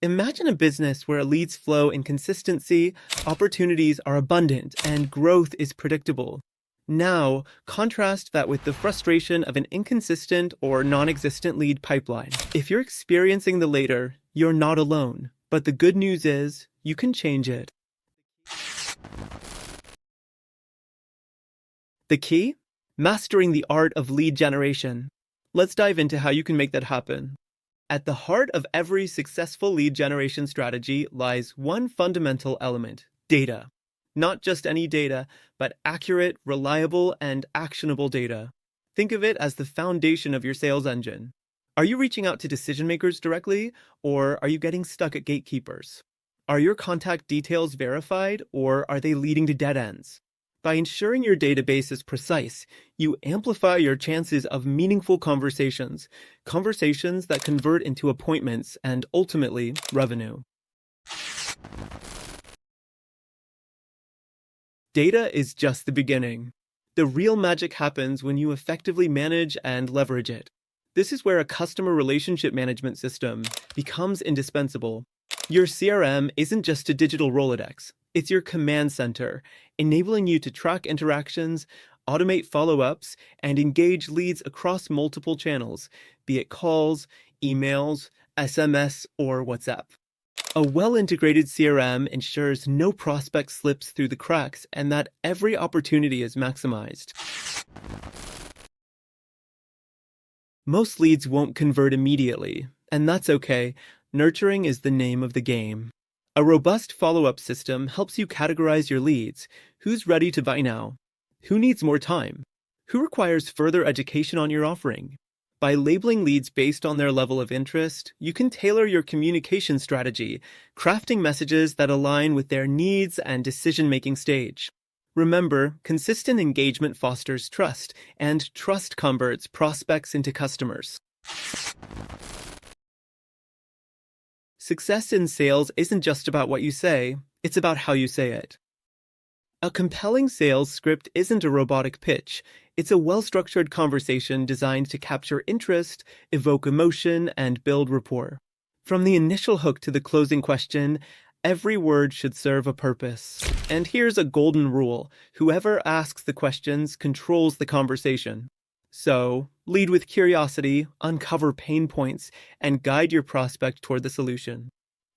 Imagine a business where leads flow in consistency, opportunities are abundant, and growth is predictable. Now, contrast that with the frustration of an inconsistent or non-existent lead pipeline. If you're experiencing the latter, you're not alone. But the good news is, you can change it. The key? Mastering the art of lead generation. Let's dive into how you can make that happen. At the heart of every successful lead generation strategy lies one fundamental element: data. Not just any data, but accurate, reliable, and actionable data. Think of it as the foundation of your sales engine. Are you reaching out to decision makers directly, or are you getting stuck at gatekeepers? Are your contact details verified, or are they leading to dead ends? By ensuring your database is precise, you amplify your chances of meaningful conversations that convert into appointments and ultimately revenue. Data is just the beginning. The real magic happens when you effectively manage and leverage it. This is where a customer relationship management system becomes indispensable. Your CRM isn't just a digital Rolodex. It's your command center, enabling you to track interactions, automate follow-ups, and engage leads across multiple channels, be it calls, emails, SMS, or WhatsApp. A well-integrated CRM ensures no prospect slips through the cracks and that every opportunity is maximized. Most leads won't convert immediately, and that's okay. Nurturing is the name of the game. A robust follow-up system helps you categorize your leads. Who's ready to buy now? Who needs more time? Who requires further education on your offering? By labeling leads based on their level of interest, you can tailor your communication strategy, crafting messages that align with their needs and decision-making stage. Remember, consistent engagement fosters trust, and trust converts prospects into customers. Success in sales isn't just about what you say, it's about how you say it. A compelling sales script isn't a robotic pitch. It's a well-structured conversation designed to capture interest, evoke emotion, and build rapport. From the initial hook to the closing question, every word should serve a purpose. And here's a golden rule: whoever asks the questions controls the conversation. So, lead with curiosity, uncover pain points, and guide your prospect toward the solution.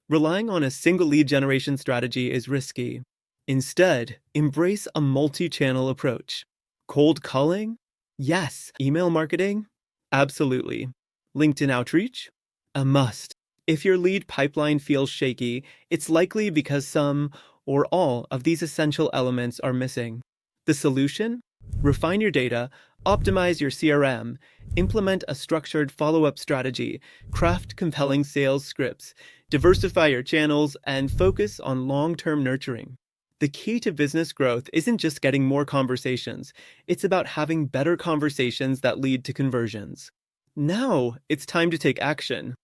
Relying on a single lead generation strategy is risky. Instead, embrace a multi-channel approach. Cold calling? Yes. Email marketing? Absolutely. LinkedIn outreach? A must. If your lead pipeline feels shaky, it's likely because some or all of these essential elements are missing. The solution? Refine your data, optimize your CRM, implement a structured follow-up strategy, craft compelling sales scripts, diversify your channels, and focus on long-term nurturing. The key to business growth isn't just getting more conversations, it's about having better conversations that lead to conversions. Now, it's time to take action.